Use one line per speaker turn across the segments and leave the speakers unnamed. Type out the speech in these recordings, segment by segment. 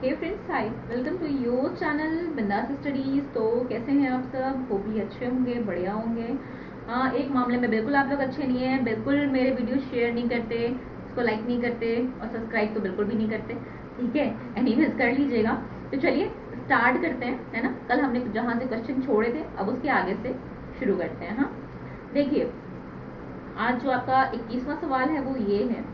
Hey friends, hi, welcome to your channel Bindaas studies. तो कैसे हैं आप सब? वो भी अच्छे होंगे, बढ़िया होंगे। एक मामले में बिल्कुल आप लोग अच्छे नहीं हैं, बिल्कुल मेरे वीडियो शेयर नहीं करते, इसको लाइक नहीं करते और सब्सक्राइब तो बिल्कुल भी नहीं करते। ठीक है, एनीवेज कर लीजिएगा। तो चलिए स्टार्ट करते हैं, है ना। कल हमने जहाँ से क्वेश्चन छोड़े थे अब उसके आगे से शुरू करते हैं। हाँ, देखिए आज जो आपका 21वां सवाल है वो ये है।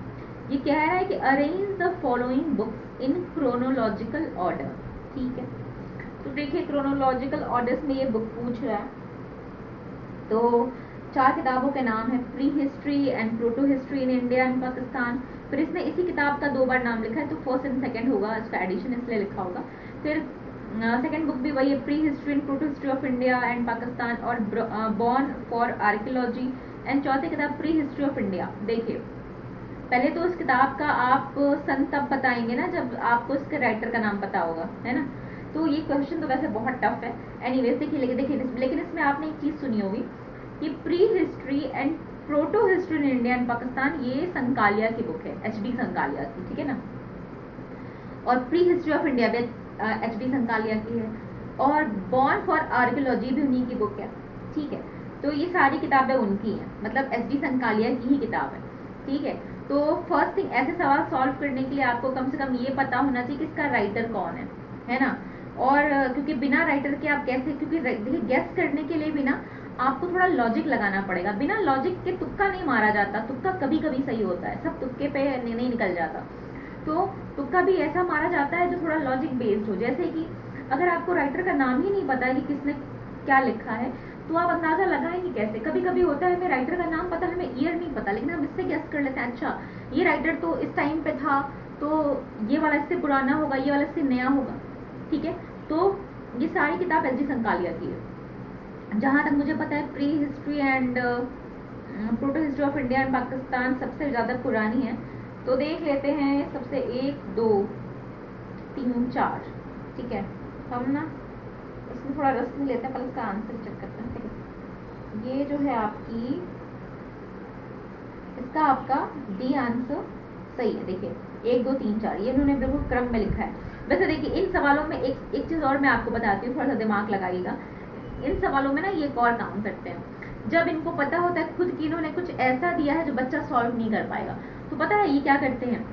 ये कह रहा है कि arrange the following books in chronological order. ठीक है, तो देखिए क्रोनोलॉजिकल ऑर्डर्स में ये बुक पूछ रहा है। तो 4 किताबों के नाम है, pre history and proto history in India and Pakistan. फिर इसने इसी किताब का 2 बार नाम लिखा है, तो फर्स्ट एंड सेकंड होगा, इसका एडिशन इसलिए लिखा होगा। फिर सेकंड बुक भी वही है, pre history and proto history of India and Pakistan और बॉर्न फॉर आर्कियोलॉजी। एंड चौथी किताब प्री हिस्ट्री ऑफ इंडिया। देखिए पहले तो उस किताब का आप सन तब बताएंगे ना जब आपको इसके राइटर का नाम पता होगा, है ना। तो ये क्वेश्चन तो वैसे बहुत टफ है। एनीवेज देखिए, लेकिन इसमें आपने एक चीज सुनी होगी कि pre history and proto history in India and Pakistan, ये संकालिया की बुक है, एच.डी. संकालिया की, ठीक है ना। और प्री हिस्ट्री ऑफ इंडिया भी एच.डी. संकालिया की है, और बॉर्न फॉर आर्कियोलॉजी भी उन्हीं की बुक है। ठीक है, तो ये सारी किताबें उनकी हैं, मतलब एच.डी. संकालिया की ही किताब है। ठीक है, तो फर्स्ट थिंग, ऐसे सवाल सॉल्व करने के लिए आपको कम से कम ये पता होना चाहिए कि इसका राइटर कौन है ना। और क्योंकि बिना राइटर के आप कैसे, क्योंकि देखिए गेस करने के लिए भी ना आपको थोड़ा लॉजिक लगाना पड़ेगा। बिना लॉजिक के तुक्का नहीं मारा जाता, तुक्का कभी कभी सही होता है, सब तुक्के पे नहीं निकल जाता। तो तुक्का भी ऐसा मारा जाता है जो थोड़ा लॉजिक बेस्ड हो। जैसे कि अगर आपको राइटर का नाम ही नहीं पता है कि किसने क्या लिखा है, तो आप अंदाजा लगाएंगे कैसे? कभी कभी होता है हमें राइटर का नाम पता, हमें ईयर नहीं पता, लेकिन हम इससे गेस कर लेते हैं, अच्छा ये राइटर तो इस टाइम पे था, तो ये वाला इससे पुराना होगा, ये वाला इससे नया होगा। ठीक है, तो ये सारी किताब एच.डी. संकालिया की है। जहां तक मुझे पता है pre history and proto history of India and Pakistan सबसे ज्यादा पुरानी है। तो देख लेते हैं सबसे 1 2 3 4। ठीक है, हम ना इसमें थोड़ा रस नहीं लेते हैं, पहले इसका आंसर चेक करते हैं। ठीक है, ये जो है आपकी, इसका आपका डी आंसर सही है। देखिए 1 2 3 4 ये इन्होंने बिल्कुल क्रम में लिखा है। वैसे देखिए इन सवालों में एक चीज और मैं आपको बताती हूँ, थोड़ा सा दिमाग लगाइएगा। इन सवालों में ना ये एक और काम करते हैं, जब इनको पता होता है खुद की इन्होंने कुछ ऐसा दिया है जो बच्चा सॉल्व नहीं कर पाएगा, तो पता है ये क्या करते हैं,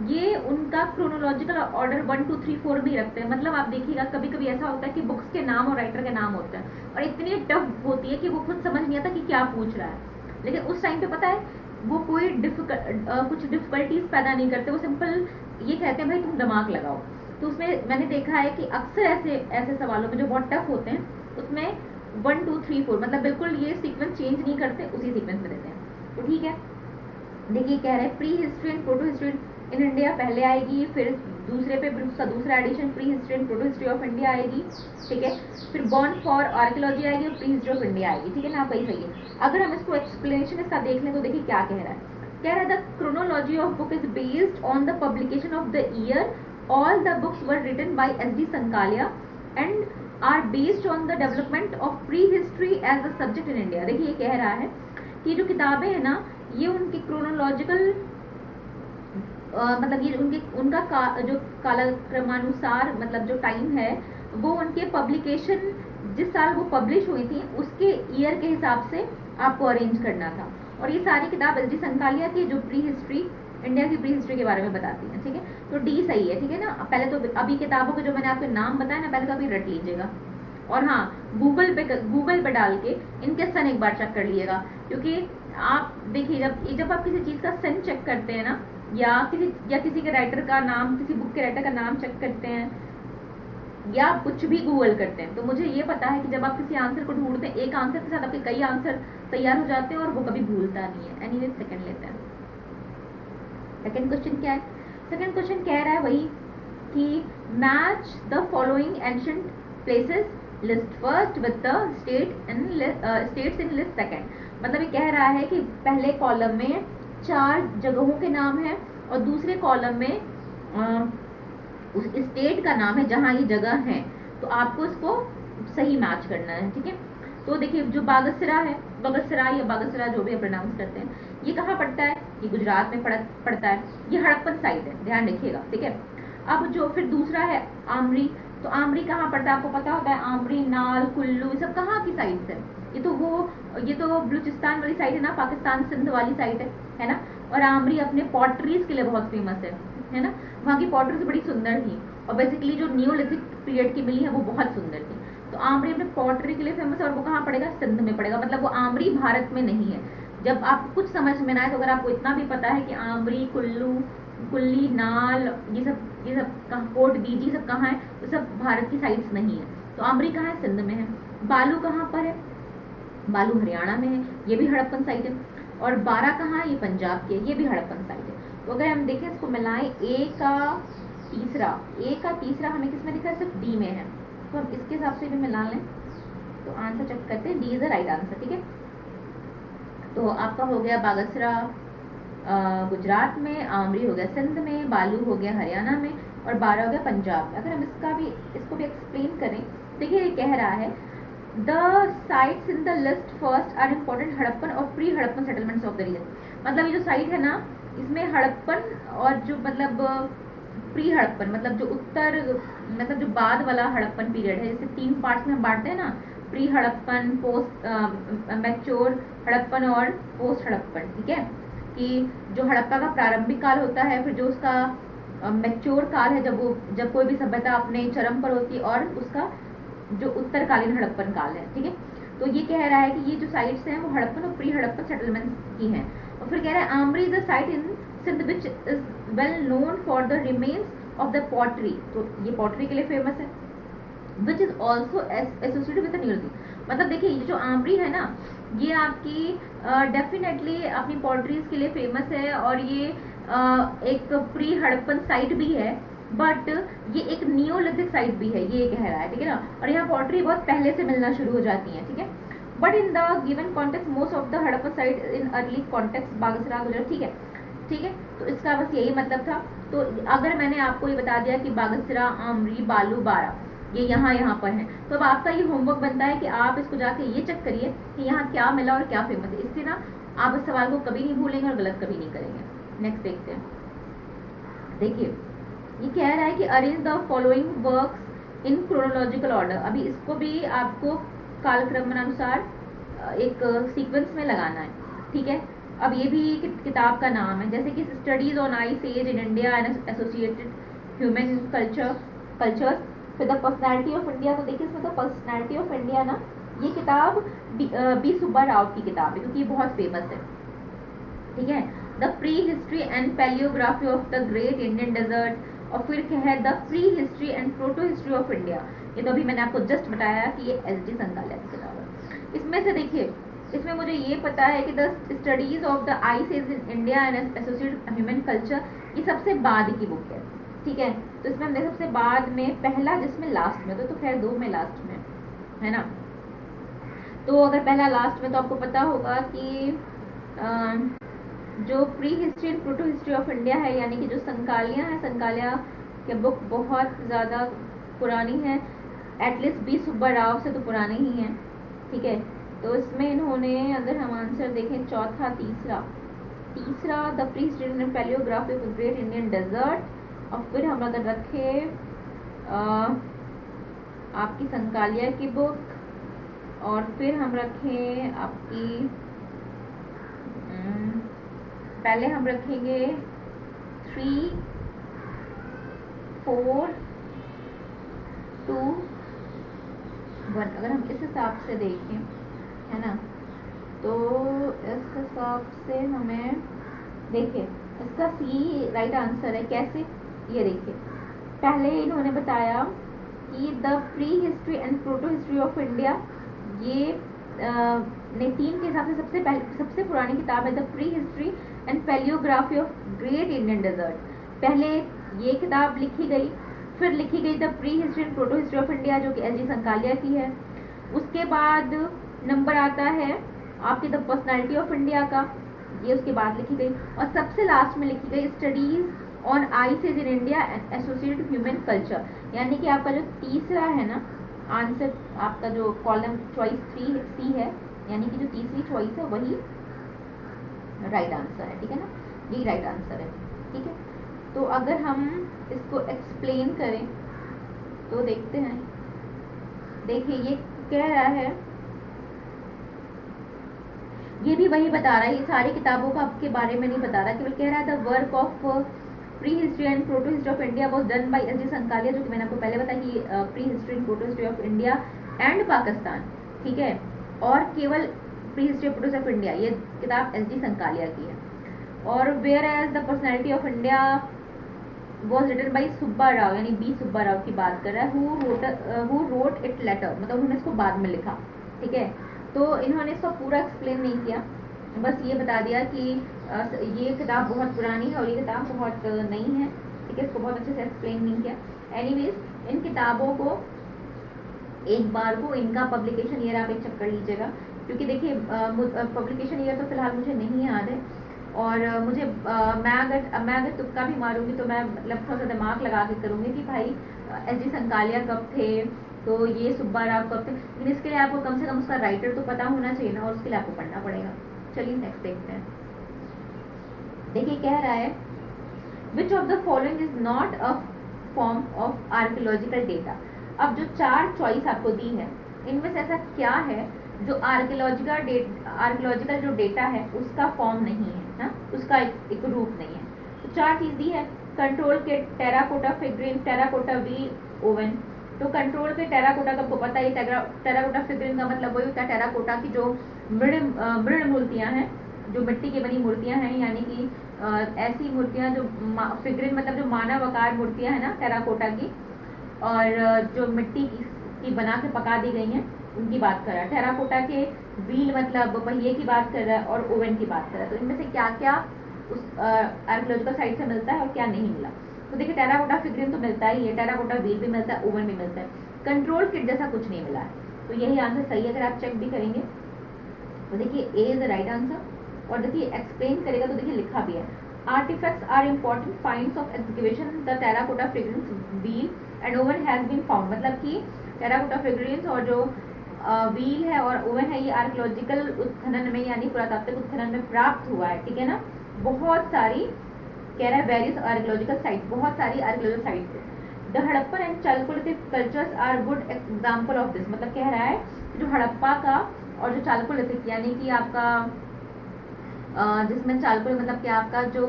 ये उनका क्रोनोलॉजिकल ऑर्डर 1 2 3 4 नहीं रखते हैं। मतलब आप देखिएगा कभी कभी ऐसा होता है कि बुक्स के नाम और राइटर के नाम होते हैं और इतनी टफ होती है कि वो खुद समझ नहीं आता कि क्या पूछ रहा है। लेकिन उस टाइम पे पता है वो कोई कुछ डिफिकल्टीज पैदा नहीं करते, वो सिंपल ये कहते हैं भाई तुम दिमाग लगाओ। तो उसमें मैंने देखा है कि अक्सर ऐसे ऐसे सवालों में जो बहुत टफ होते हैं उसमें 1 2 3 4 मतलब बिल्कुल ये सीक्वेंस चेंज नहीं करते, उसी सीक्वेंस में देते हैं। तो ठीक है, देखिए कह रहे हैं pre history and proto history in India पहले आएगी, फिर दूसरे पे उसका दूसरा edition pre history and proto history of India आएगी। ठीक है, फिर बॉर्न फॉर आर्कियोलॉजी आएगी और प्री हिस्ट्री ऑफ इंडिया आएगी। ठीक है ना, वही सही है। अगर हम इसको एक्सप्लेनेशन इसका देख लें तो देखिए क्या कह रहा है। कह रहा है the chronology of book is based on the publication of the year, all the books were written by H D. Sankalia and are based on the development of pre history as a subject in India. देखिए ये कह रहा है कि जो किताबें हैं ना ये उनकी क्रोनोलॉजिकल मतलब ये उनका जो कालक्रमानुसार मतलब जो टाइम है वो उनके पब्लिकेशन जिस साल वो पब्लिश हुई थी उसके ईयर के हिसाब से आपको अरेंज करना था। और ये सारी किताब एच.डी. संकालिया की जो प्री हिस्ट्री इंडिया की प्री हिस्ट्री के बारे में बताती है। ठीक है, तो डी सही है। ठीक है ना, पहले तो अभी किताबों के जो मैंने आपके नाम बताया ना, पहले तो अभी रट लीजिएगा। और हाँ, गूगल पे डाल के इनके सन एक बार चेक कर लीजिएगा, क्योंकि आप देखिए जब आप किसी चीज का सन चेक करते हैं ना, या किसी के राइटर का नाम, किसी बुक के राइटर का नाम चेक करते हैं, या कुछ भी गूगल करते हैं, तो मुझे ये पता है कि जब आप किसी आंसर को ढूंढते हैं, एक आंसर के साथ आपके कई आंसर तैयार हो जाते हैं और वो कभी भूलता नहीं है। एनीवेज सेकंड लेते हैं। सेकंड क्वेश्चन क्या है? सेकंड क्वेश्चन कह रहा है वही कि match the following ancient places list first with the states in list second. मतलब ये कह रहा है कि पहले कॉलम में 4 जगहों के नाम है और दूसरे कॉलम में उस स्टेट का नाम है जहां ये जगह है, तो आपको इसको सही मैच करना है। ठीक है, तो देखिए जो बागसरा है, बगसरा या बागसरा जो भी प्रोनाउंस करते हैं, ये कहाँ पड़ता है? ये गुजरात में पड़ता है, ये हड़प्पन साइट है, ध्यान रखिएगा। ठीक है, अब जो फिर दूसरा है आमरी, तो आमरी कहाँ पड़ता है आपको पता होता है, आमरी, नाल, कुल्लू, ये सब कहाँ की साइड है, ये तो बलूचिस्तान वाली साइड है ना, पाकिस्तान सिंध वाली साइड है ना। और आमरी अपने पॉटरीज के लिए बहुत फेमस है ना, वहाँ की पॉटरीज बड़ी सुंदर थी, और बेसिकली जो नियोलिथिक पीरियड की मिली है वो बहुत सुंदर थी। तो आमरी अपने पॉटरी के लिए फेमस है, और वो कहाँ पड़ेगा, सिंध में पड़ेगा, मतलब वो आमरी भारत में नहीं है। जब आपको कुछ समझ में ना आए, तो अगर आपको इतना भी पता है कि आमरी, कुल्लू, कुल्ली, नाल, ये सब कोट बीजी सब कहाँ है, वो सब भारत की साइड्स नहीं है। तो आमरी कहाँ है, सिंध में है। बालू कहाँ पर है, बालू हरियाणा में है, ये भी हड़प्पन साइट है। और बारा कहाँ है, ये पंजाब की है, ये भी हड़प्पन साइट है। तो अगर हम देखें इसको मिलाएं, ए का तीसरा हमें किस में दिखा है, सिर्फ डी में है, तो हम इसके हिसाब से भी मिला लें, तो आंसर चेक करते हैं, D is the right answer. ठीक है, तो आपका हो गया बागसरा गुजरात में, आमरी हो गया सिंध में, बालू हो गया हरियाणा में, और बारा हो गया पंजाब में। अगर हम इसको भी एक्सप्लेन करें, देखिए ये कह रहा है the sites in the list first are important Harappan और pre Harappan settlements of the region. मतलब ये जो साइट है ना, इसमें हड़प्पन और जो मतलब प्री हड़प्पन, मतलब जो उत्तर, मतलब जो बाद वाला हड़प्पन पीरियड है, जैसे 3 पार्ट्स में हम बांटते हैं ना, pre Harappan, post mature Harappan और पोस्ट हड़प्पन। ठीक है, कि जो हड़प्पा का प्रारंभिक काल होता है, फिर जो उसका मैच्योर काल है, जब कोई भी सभ्यता अपने चरम पर होती है, और उसका जो उत्तरकालीन हड़प्पन काल है। ठीक है, तो ये कह रहा है कि ये जो साइट्स हैं वो हड़प्पन और प्री हड़प्पन सेटलमेंट्स की हैं। और फिर कह रहा है Amri is a site in Sindh which is well known for the remains of the pottery, तो ये पॉटरी के लिए फेमस है, which is also associated with the neolithic. मतलब देखिए ये जो आमरी है ना, ये आपकी डेफिनेटली अपनी पॉटरीज के लिए फेमस है, और ये एक प्री हड़प्पन साइट भी है, बट ये एक नियोलिथिक साइट भी है, ये कह रहा है। ठीक है ना, और यहाँ पॉटरी बहुत पहले से मिलना शुरू हो जाती है। ठीक है, but in the given context most of the Harappan site in early context Bagasra Gujarat. ठीक है, तो इसका बस यही मतलब था। तो अगर मैंने आपको ये बता दिया कि बागसरा, आमरी, बालू, बारा ये यहाँ पर है, तो अब आपका ये होमवर्क बनता है कि आप इसको जाके ये चेक करिए कि यहाँ क्या मिला और क्या फेमस है। इससे ना आप इस सवाल को कभी नहीं भूलेंगे और गलत कभी नहीं करेंगे। नेक्स्ट देखते हैं, देखिए ये कह रहा है कि arrange the following works in chronological order. अभी इसको भी आपको कालक्रमानुसार एक सीक्वेंस में लगाना है। ठीक है, अब ये भी किताब का नाम है, जैसे कि studies on ice age in India and associated human cultures, फिर द पर्सनैलिटी ऑफ इंडिया। तो देखिए इसमें द पर्सनैलिटी ऑफ इंडिया ना, ये किताब बी सुब्बा राव की किताब है, क्योंकि ये बहुत फेमस है। ठीक है, the pre history and palaeography of the great Indian desert, और फिर क्या है the pre history and proto history of India. ये तो अभी मैंने आपको जस्ट बताया कि ये एस.डी. संगालिया की किताब है। इसमें से देखिए, इसमें मुझे ये पता है कि the studies of the ice age in India and associated human culture, ये सबसे बाद की बुक है। ठीक है, तो इसमें हमने सबसे बाद में पहला, जिसमें लास्ट में तो खैर 2 में लास्ट में है ना। तो अगर पहला लास्ट में, तो आपको पता होगा कि जो pre history and proto history of India है, यानी कि जो संकालिया है, संकालिया की बुक बहुत ज़्यादा पुरानी है, एटलीस्ट बी सुब्बा राव से तो पुरानी ही है। ठीक है, तो इसमें इन्होंने, अगर हम आंसर देखें चौथा, तीसरा the pre history and palaeography of the great Indian desert, और फिर हम अगर रखें आपकी संकालिया की बुक, और फिर हम रखें आपकी पहले हम रखेंगे 3, 4, 2, 1। अगर हम इस हिसाब से देखें, है ना, तो इस हिसाब से हमें देखिए इसका सी राइट आंसर है। कैसे, ये देखिए पहले इन्होंने बताया कि the pre history and proto history of India, ये ने 3 के हिसाब से सबसे पुरानी किताब है the pre history and palaeography of great Indian desert. पहले ये किताब लिखी गई, फिर लिखी गई the pre history and proto history of India, जो कि एस.डी. संकालिया की है। उसके बाद नंबर आता है आपकी द पर्सनैलिटी ऑफ इंडिया का, ये उसके बाद लिखी गई, और सबसे लास्ट में लिखी गई studies on ice age in India and associated human culture. यानी कि आपका जो तीसरा है ना आंसर, आपका जो कॉलम चॉइस 3 सी है, यानी कि जो तीसरी चॉइस है वही राइट आंसर है। ठीक है ना, यही राइट आंसर है। ठीक है, तो अगर हम इसको एक्सप्लेन करें तो देखते हैं। देखिए ये कह रहा है, ये भी वही बता रहा है, ये सारी किताबों का आपके बारे में नहीं बता रहा, केवल कह रहा है the work of pre history and proto history of India was done by S D Sankalia, जो कि मैंने आपको पहले बताया कि pre history and proto history of India and Pakistan, ठीक है, और केवल pre history proto of India, ये किताब एस डी संकालिया की है। और whereas the personality of India was written by Subba Rao, यानी बी सुब्बा राव की बात कर रहा है, हु रोट इट लेटर, मतलब उन्होंने इसको बाद में लिखा, ठीक है। तो इन्होंने इसको पूरा एक्सप्लेन नहीं किया, बस ये बता दिया कि ये किताब बहुत पुरानी है और ये किताब बहुत नई है, ठीक है, इसको बहुत अच्छे से एक्सप्लेन नहीं किया। एनीवेज इन किताबों को एक बार को इनका पब्लिकेशन ईयर आप एक चेक कर लीजिएगा, क्योंकि देखिए पब्लिकेशन ईयर तो फिलहाल मुझे नहीं याद है, और मुझे मैं अगर तुक्का भी मारूंगी तो मैं मतलब थोड़ा सा दिमाग लगा के करूंगी कि भाई एस डी संकालिया कब थे, तो ये सुब्बा राव कब थे, लेकिन इसके लिए आपको कम से कम उसका राइटर तो पता होना चाहिए ना, और उसके लिए आपको पढ़ना पड़ेगा। चलिए नेक्स्ट देखते हैं। देखिए कह रहा है which of the following is not a form of archaeological data. अब जो 4 चॉइस आपको दी है, इनमें से ऐसा क्या है जो आर्कियोलॉजिकल जो डेटा है उसका फॉर्म नहीं है ना, उसका एक रूप नहीं है। तो 4 चीज दी है, कंट्रोल के terracotta figurine, terracotta wheel oven. तो कंट्रोल के टेराकोटा का आपको पता है, टेराकोटा फिगरिन का मतलब वही होता है टेराकोटा की जो मृण मूर्तियां हैं, जो मिट्टी की बनी मूर्तियां हैं, यानी कि ऐसी मूर्तियां जो फिगरिन मतलब जो मानव आकार मूर्तियां हैं ना टेराकोटा की, और जो मिट्टी की बना के पका दी गई हैं उनकी बात कर रहा है। टेराकोटा के व्हील मतलब पहिए की बात कर रहा है, और ओवन की बात कर रहा है। तो इनमें से क्या क्या उस आर्कियोलॉजिकल साइट से मिलता है और क्या नहीं मिला। तो देखिए टेराकोटा फिगरिन तो मिलता ही है, टेराकोटा व्हील भी मिलता है, ओवन भी मिलता है, कंट्रोल किट जैसा कुछ नहीं मिला है। तो यही आंसर सही है अगर आप चेक भी करेंगे तो। देखिए A is the right answer, और देखिए एक्सप्लेन करेगा तो देखिए लिखा भी है, artefacts are important finds of exhibition, the terracotta figurines wheel and oven has been found, मतलब कि टेराकोटा फिगरिन्स और जो व्हील है और ओवन है ये आर्कियोलॉजिकल उत्खनन में यानी पुरातात्विक उत्खनन में प्राप्त हुआ है, ठीक है ना। बहुत सारी कह रहा है वेरियस आर्कियोलॉजिकल साइट, बहुत सारी archaeological site. The Harappan and chalcolithic cultures are good example of this, मतलब कह रहा है जो हड़प्पा का और जो चालकोलिथिक यानी कि आपका जिसमें चालकोलिथिक मतलब कि आपका जो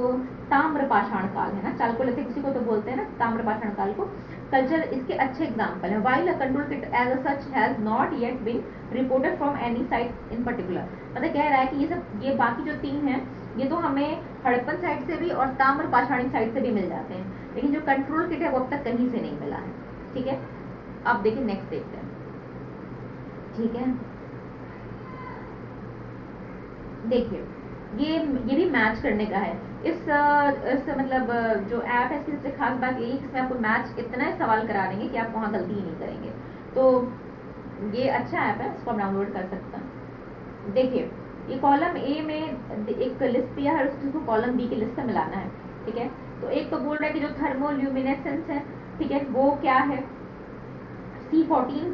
ताम्र पाषाण काल है ना, चालकोलिथिक इसी को तो बोलते हैं ना ताम्र पाषाण काल को, कल्चर इसके अच्छे एग्जाम्पल है। While a control kit as such has not yet been reported from any site in particular, मतलब कह रहा है कि ये बाकी जो 3 हैं ये तो हमें हड़प्पन साइट से भी और ताम्र पाषाणी साइट से भी मिल जाते हैं, लेकिन जो कंट्रोल किट है वो अब तक कहीं से नहीं मिला है, ठीक है। अब देखिए नेक्स्ट देखते हैं, ठीक है। देखिए ये भी मैच करने का है। इस मतलब जो ऐप है इसकी सबसे खास बात यही है, इसमें आपको मैच इतना सवाल करा देंगे कि आप वहाँ गलती ही नहीं करेंगे। तो ये अच्छा ऐप है, इसको आप डाउनलोड कर सकते हैं। देखिए ये कॉलम ए में एक लिस्ट दिया है, उसको कॉलम बी की लिस्ट से मिलाना है, ठीक है। तो एक तो बोल रहा है कि जो थर्मोल्यूमिनेसेंस है, ठीक है, वो क्या है, C14,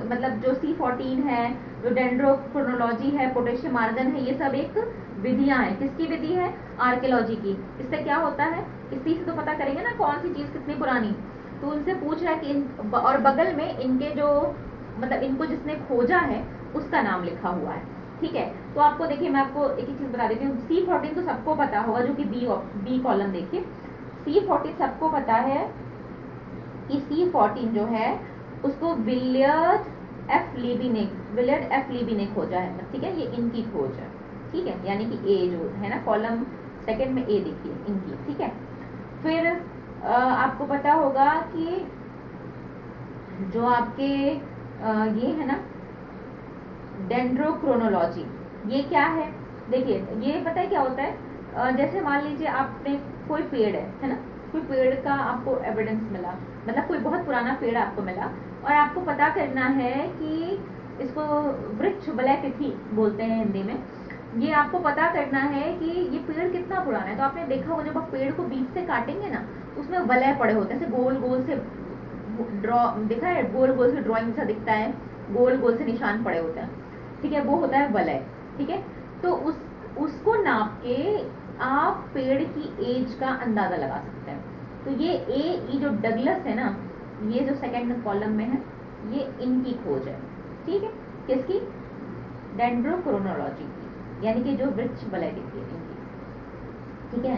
मतलब जो C14 है, जो डेंड्रोक्रोनोलॉजी है, पोटेशियम आर्गन है, ये सब एक विधियां हैं। किसकी विधि है, आर्कियोलॉजी की। इससे क्या होता है, इसी से तो पता करेंगे ना कौन सी चीज कितनी पुरानी। तो उनसे पूछ रहा है कि और बगल में इनके जो मतलब इनको जिसने खोजा है उसका नाम लिखा हुआ है, ठीक है। तो आपको देखिए मैं आपको एक ही चीज बता देती हूँ, C14 तो सबको पता होगा, जो कि बी कॉलम देखिए, C14 सबको पता है कि C14 जो है उसको विलियर्ड एफ लीबी ने खोजा है, ठीक है, ये इनकी खोज है, ठीक है, यानी कि ए जो है ना कॉलम सेकंड में ए देखिए इनकी, ठीक है। फिर आपको पता होगा कि जो आपके ये है ना डेंड्रोक्रोनोलॉजी, ये क्या है, देखिए ये पता है क्या होता है, जैसे मान लीजिए आपने कोई पेड़ है ना, कोई पेड़ का आपको एविडेंस मिला, मतलब कोई बहुत पुराना पेड़ आपको मिला और आपको पता करना है कि इसको वृक्ष वलय तिथि बोलते हैं हिंदी में, ये आपको पता करना है कि ये पेड़ कितना पुराना है। तो आपने देखा होगा जब आप पेड़ को बीच से काटेंगे ना उसमें वलय पड़े होते हैं, ऐसे गोल गोल से ड्रॉ देखा है, गोल गोल से ड्रॉइंग सा दिखता है, गोल गोल से निशान पड़े होते हैं, ठीक है, वो होता है वलय, ठीक है। तो उसको नाप के आप पेड़ की एज का अंदाजा लगा सकते हैं। तो ये जो डगलस है ना, ये जो सेकंड कॉलम में है, ये इनकी खोज है, ठीक है, किसकी? डेंड्रोक्रोनोलॉजी की, यानी कि जो वृक्ष वलय की इनकी, ठीक है।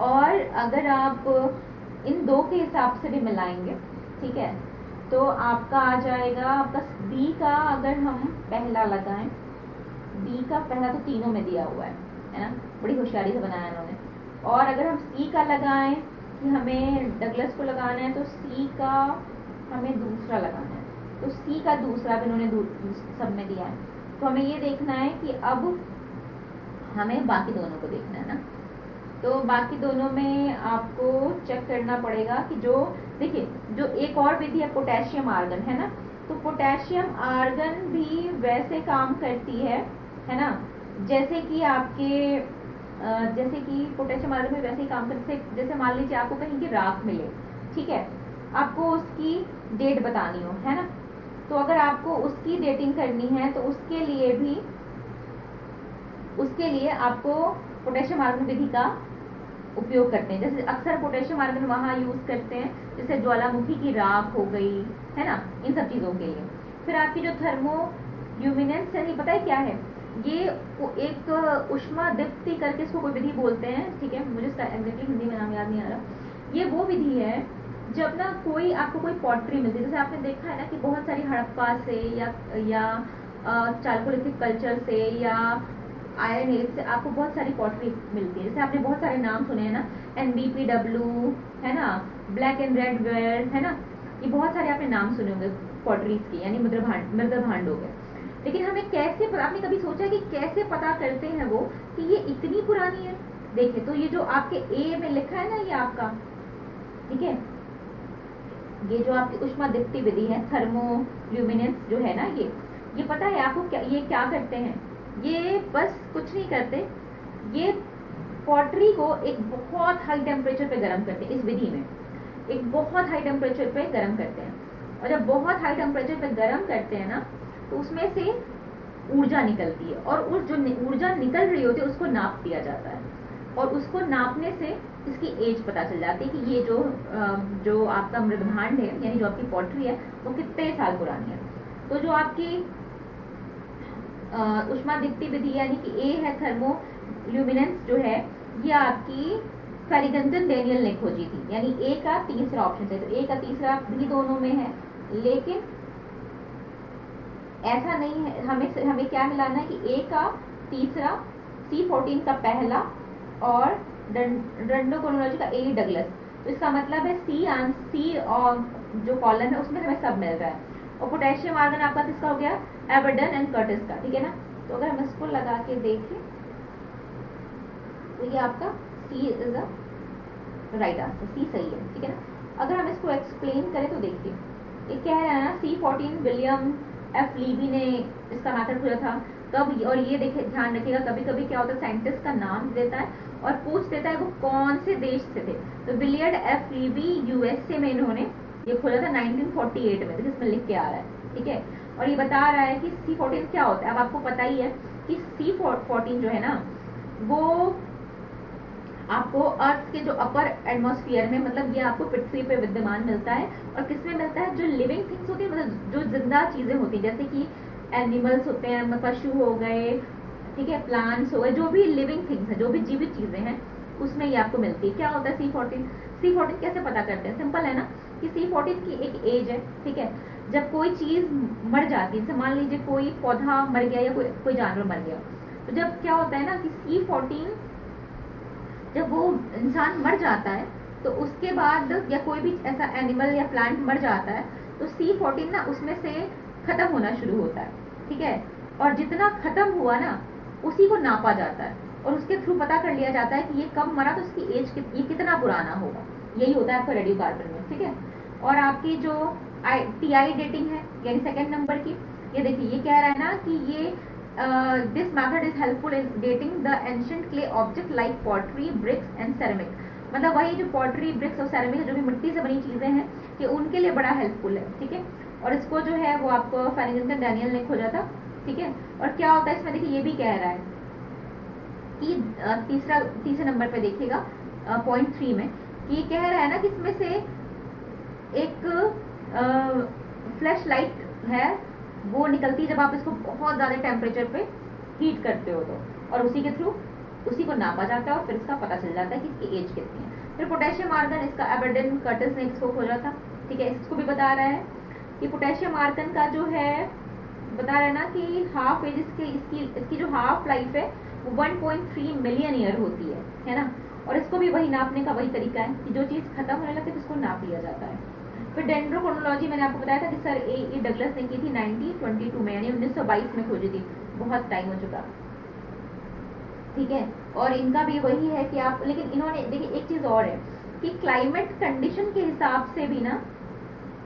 और अगर आप इन दो के हिसाब से भी मिलाएंगे, ठीक है, तो आपका आ जाएगा, आपका बी का अगर हम पहला लगाएं, बी का पहला तो तीनों में दिया हुआ है ना, बड़ी होशियारी से बनाया इन्होंने। और अगर हम सी का लगाएं कि हमें डगलस को लगाना है, तो सी का हमें दूसरा लगाना है, तो सी का दूसरा भी इन्होंने सब में दिया है। तो हमें ये देखना है कि अब हमें बाकी दोनों को देखना है ना। तो बाकी दोनों में आपको चेक करना पड़ेगा कि जो, देखिए, जो एक और विधि है पोटेशियम आर्गन, है ना, तो पोटेशियम आर्गन भी वैसे काम करती है ना, जैसे कि आपके जैसे कि पोटेशियम आर्गन में वैसे ही काम करते, जैसे मान लीजिए आपको कहीं की राख मिले, ठीक है, आपको उसकी डेट बतानी हो, है ना, तो अगर आपको उसकी डेटिंग करनी है तो उसके लिए आपको पोटेशियम आर्गन विधि का उपयोग करते हैं। जैसे अक्सर पोटेशियम आर्गन वहाँ यूज करते हैं, जैसे ज्वालामुखी की राख हो गई, है ना, इन सब चीजों के लिए। फिर आपकी जो थर्मोल्यूमिनेंस है, ये पता है क्या है? ये एक उष्मा दीप्ति करके इसको कोई विधि बोलते हैं, ठीक है, मुझे इसका एग्जैक्टली हिंदी में नाम याद नहीं आ रहा। ये वो विधि है जब ना आपको कोई पॉटरी मिलती है, जैसे आपने देखा है ना कि बहुत सारी हड़प्पा से या चालकोलिथिक कल्चर से या आयरन एज से आपको बहुत सारी पॉटरी मिलती है। जैसे आपने बहुत सारे नाम सुने हैं ना, NBPW, है ना, ब्लैक एंड रेड वेयर, है ना, ये बहुत सारे आपने नाम सुने होंगे पॉटरीज के, यानी मृद भांड हो गए। लेकिन हमें कैसे, आपने कभी सोचा कि कैसे पता करते हैं वो कि ये इतनी पुरानी है? देखिए, तो ये जो आपके ए में लिखा है ना, ये आपका, ठीक है, ये जो आपकी उष्मा दीप्ति विधि है, थर्मोल्यूमिनेंस जो है ना, ये पता है आपको क्या, ये क्या करते हैं? ये बस कुछ नहीं करते, ये पॉटरी को एक बहुत हाई टेम्परेचर पे गर्म करते हैं। इस विधि में एक बहुत हाई टेम्परेचर पे गर्म करते हैं, और जब बहुत हाई टेम्परेचर पे गर्म करते हैं ना, तो उसमें से ऊर्जा निकलती है, और उस जो ऊर्जा निकल रही होती है उसको नाप दिया जाता है, और उसको नापने से इसकी एज पता चल जाती है कि ये जो आपका मृदभांड है, यानी जो आपकी पॉटरी है, वो कितने साल पुरानी है। तो जो आपकी उष्मा दीप्ति विधि यानी कि ए है, थर्मोल्यूमिनेंस जो है, ये आपकी फेरिगंटन डेनियल ने खोजी थी, यानी ए का तीसरा ऑप्शन है। तो ए का तीसरा भी दोनों में है, लेकिन ऐसा नहीं है, हमें क्या मिलाना है कि ए का तीसरा, C14 का पहला, और डेंड्रोक्रोनोलॉजी का ए डगलस। तो इसका मतलब है सी और जो कॉलम है उसमें हमें सब मिल रहा है। और पोटेशियम आर्गन आपका किसका हो गया? एवर्डन एंड कर्टिस का, ठीक है ना। तो अगर हम इसको लगा के देखें तो ये आपका सी इज अ राइट आंसर, सी सही है, ठीक है ना। अगर हम इसको एक्सप्लेन करें तो देखिए, ये कह रहा है ना, C14 विलियम एफ लीबी ने इसका मैथड खोजा था कब। और ये देखिए, ध्यान रखिएगा, कभी कभी क्या होता है, साइंटिस्ट का नाम देता है और पूछ देता है वो कौन से देश से थे। तो विलियम एफ लीबी USA में इन्होंने ये खोजा था 1948 में, तो इसमें लिख के आ रहा है, ठीक है। और ये बता रहा है कि C14 क्या होता है। अब आपको पता ही है कि C14 जो है ना, वो आपको अर्थ के जो अपर एटमॉस्फेयर में, मतलब ये आपको पृथ्वी पे विद्यमान मिलता है। और किसमें मिलता है? जो लिविंग थिंग्स होती है, मतलब जो जिंदा चीजें होती हैं, जैसे कि एनिमल्स होते हैं, पशु हो गए, ठीक है, प्लांट्स हो गए, जो भी लिविंग थिंग्स है, जो भी जीवित चीजें हैं, उसमें ये आपको मिलती है। क्या होता है C14 कैसे पता करते हैं? सिंपल है ना, कि C14 की एक एज है, ठीक है। जब कोई चीज मर जाती है, जैसे मान लीजिए कोई पौधा मर गया या कोई जानवर मर गया, तो जब क्या होता है ना कि C14 जब वो इंसान मर जाता है, तो उसके बाद, या कोई भी ऐसा एनिमल या प्लांट मर जाता है, तो C14 ना उसमें से खत्म होना शुरू होता है, ठीक है। और जितना खत्म हुआ ना, उसी को नापा जाता है, और उसके थ्रू पता कर लिया जाता है कि ये कब मरा, तो उसकी एज ये कितना पुराना होगा। यही होता है आपका रेडियोकार्बन में, ठीक है। और आपकी जो TI डेटिंग है, यानी सेकेंड नंबर की, ये देखिए, ये कह रहा है ना कि ये this method is helpful in dating the ancient clay object like pottery, bricks and ceramic। मतलब वही जो पॉटरी, ब्रिक्स और सेरेमिक, जो भी मिट्टी से बनी चीजें हैं, कि उनके लिए बड़ा हेल्पफुल है, ठीक है। और इसको जो है वो आपको फेरिगंटन डेनियल ने खोजा था, ठीक है। और क्या होता है इसमें, देखिए, ये भी कह रहा है कि तीसरे नंबर पे देखिएगा पॉइंट 3 में कि कह रहा है ना कि इसमें से एक फ्लैश लाइट है, वो निकलती है जब आप इसको बहुत ज़्यादा टेम्परेचर पे हीट करते हो तो, और उसी के थ्रू उसी को नापा जाता है और फिर इसका पता चल जाता है कि इसकी एज कितनी है। फिर पोटेशियम आर्गन, इसका एबरडन कर्टिस ने इसको खोजा था, ठीक है। इसको भी बता रहा है कि पोटेशियम आर्गन का जो है बता रहा है ना कि हाफ एज इसकी जो हाफ लाइफ है वो 1.3 मिलियन ईयर होती है ना। और इसको भी वही नापने का वही तरीका है कि जो चीज़ खत्म होने लगती है उसको नाप लिया जाता है। फिर डेंड्रोक्रोनोलॉजी मैंने आपको बताया था कि सर ए डगलस ने की थी 1922 में, यानी 1922 में खोजी थी, बहुत टाइम हो चुका, ठीक है। और इनका भी वही है कि आप, लेकिन इन्होंने देखिए एक चीज़ और है कि क्लाइमेट कंडीशन के हिसाब से भी ना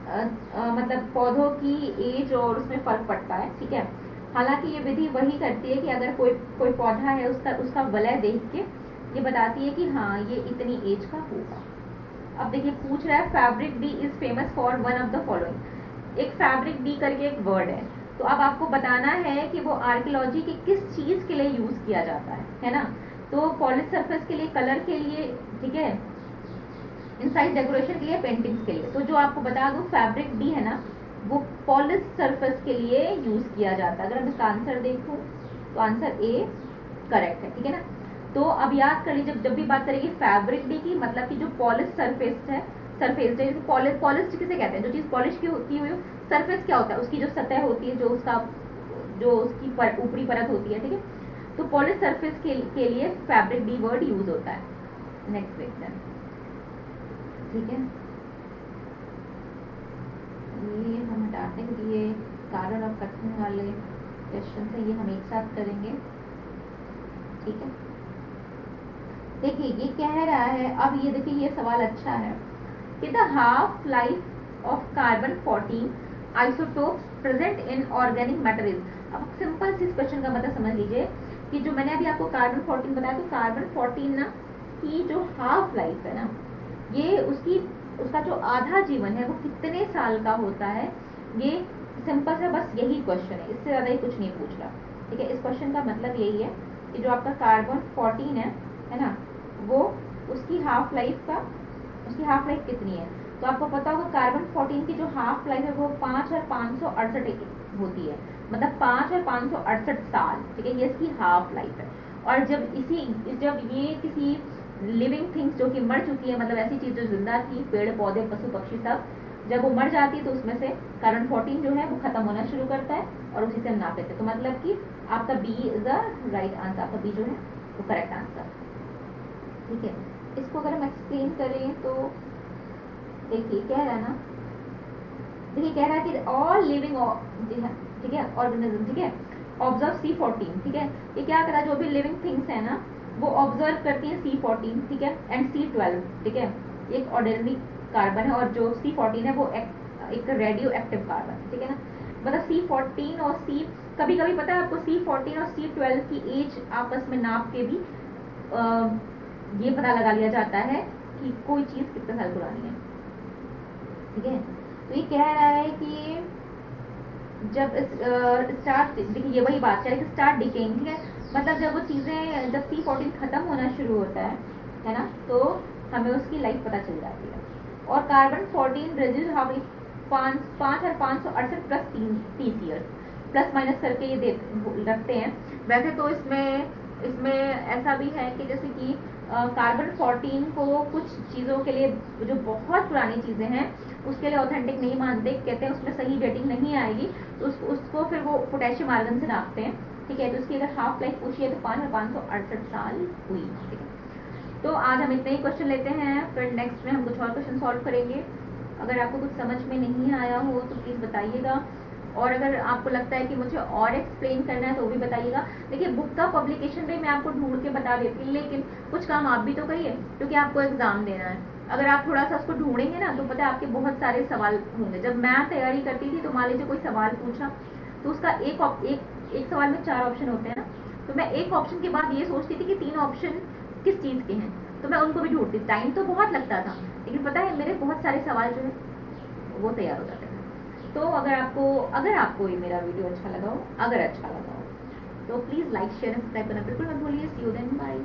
मतलब पौधों की एज और उसमें फर्क पड़ता है, ठीक है। हालांकि ये विधि वही करती है कि अगर कोई पौधा है उसका वलय देख के ये बताती है कि हाँ ये इतनी एज का होगा। अब देखिए पूछ रहा है fabric D is famous for one of the following. एक फैब्रिक डी करके एक वर्ड है, तो अब आपको बताना है कि वो आर्कियोलॉजी की किस चीज के लिए यूज किया जाता है ना। तो पॉलिश सरफेस के लिए, कलर के लिए, ठीक है, इनसाइड डेकोरेशन के लिए, पेंटिंग्स के लिए। तो जो आपको बता दूं फैब्रिक डी है ना वो पॉलिश सरफेस के लिए यूज किया जाता है। अगर मैं इसका आंसर देखूं तो आंसर ए करेक्ट है, ठीक है ना। तो अब याद कर लीजिए जब भी बात करेंगे फैब्रिक डी की, मतलब कि जो पॉलिश सरफेस है, पॉलिश किसे कहते हैं, जो चीज पॉलिश की हुई हो। सरफेस क्या होता है, उसकी जो सतह होती है, जो उसकी ऊपरी परत होती है, ठीक है। तो पॉलिश सरफेस के लिए फैब्रिक डी वर्ड यूज होता है। नेक्स्ट क्वेश्चन, ठीक है, ये हम हटाते हैं क्योंकि ये कारण और कठिन वाले क्वेश्चन है, ये हम एक साथ करेंगे, ठीक है। देखिए ये कह रहा है, अब ये देखिए ये सवाल अच्छा है कि the half life of carbon 14 isotopes present in organic matter is. अब सिंपल सी क्वेश्चन का मतलब समझ लीजिए कि जो मैंने अभी आपको कार्बन 14 बताया, तो कार्बन 14 ना की जो हाफ लाइफ है ना, ये उसका जो आधा जीवन है वो कितने साल का होता है। ये सिंपल से बस यही क्वेश्चन है, इससे ज्यादा ही कुछ नहीं पूछ रहा, ठीक है। इस क्वेश्चन का मतलब यही है कि जो आपका कार्बन 14 है ना, वो उसकी हाफ लाइफ कितनी है। तो आपको पता होगा कार्बन 14 की जो हाफ लाइफ है वो 5,568 होती है, मतलब 5,568 साल, ठीक है, ये इसकी हाफ लाइफ है। और जब ये किसी लिविंग थिंग्स जो कि मर चुकी है, मतलब ऐसी चीज जो जिंदा थी, पेड़ पौधे पशु पक्षी सब, जब वो मर जाती है तो उसमें से कार्बन 14 जो है वो खत्म होना शुरू करता है और उसी से हम नाप लेते हैं। तो मतलब कि आपका B is the right answer, आपका बी जो है वो करेक्ट आंसर, ठीक है। इसको अगर हम एक्सप्लेन करें तो देखिए कह रहा है ना, देखिए कह रहा है कि ऑल लिविंग, ठीक है, ऑर्गेनिज्म, ठीक है, ऑब्जर्व C14, ठीक है। ये क्या करा, जो भी लिविंग थिंग्स है ना वो ऑब्जर्व करती है C14, ठीक है, एंड C12, ठीक है, एक ऑर्डिनरी कार्बन है, और जो C14 है वो एक रेडियो एक्टिव कार्बन, ठीक है ना। मतलब C14 और कभी कभी पता है आपको C14 और C12 की एज आपस में नाप के भी ये पता लगा लिया जाता है कि कोई चीज कितने साल पुरानी है, ठीक है। तो ये कह रहा है कि जब स्टार्ट, देखिए ये वही बात है कि स्टार्ट डिकेइंग, ठीक है, मतलब जब वो चीजें, जब C14 खत्म होना शुरू होता है ना, तो हमें उसकी लाइफ पता चल जाती है। और carbon 14 rigid half 5,568 plus 30 years, plus minus करके ये रखते हैं। वैसे तो इसमें ऐसा भी है कि जैसे कि कार्बन 14 को कुछ चीज़ों के लिए, जो बहुत पुरानी चीज़ें हैं उसके लिए ऑथेंटिक नहीं मानते, कहते हैं उसमें सही डेटिंग नहीं आएगी, तो उसको फिर वो पोटेशियम आर्गन से नापते हैं, ठीक है। तो उसकी अगर हाफ लाइफ पूछी है तो 5,568 साल हुई, ठीक है। तो आज हम इतने ही क्वेश्चन लेते हैं, फिर नेक्स्ट में हम कुछ और क्वेश्चन सॉल्व करेंगे। अगर आपको कुछ समझ में नहीं आया हो तो प्लीज़ बताइएगा, और अगर आपको लगता है कि मुझे और एक्सप्लेन करना है तो भी बताइएगा। देखिए बुक का पब्लिकेशन भी मैं आपको ढूंढ के बता देती हूँ, लेकिन कुछ काम आप भी तो करिए क्योंकि आपको एग्जाम देना है। अगर आप थोड़ा सा उसको ढूंढेंगे ना तो पता है आपके बहुत सारे सवाल होंगे। जब मैं तैयारी करती थी तो मान लीजिए कोई सवाल पूछा तो उसका एक सवाल में 4 ऑप्शन होते हैं ना, तो मैं एक ऑप्शन के बाद ये सोचती थी कि 3 ऑप्शन किस चीज़ के हैं, तो मैं उनको भी ढूंढती। टाइम तो बहुत लगता था, लेकिन पता है मेरे बहुत सारे सवाल जो है वो तैयार हो जाते थे। तो अगर आपको ये मेरा वीडियो अच्छा लगा हो, तो please like share and subscribe करना बिल्कुल मत भूलिए। सी यू देन, बाय।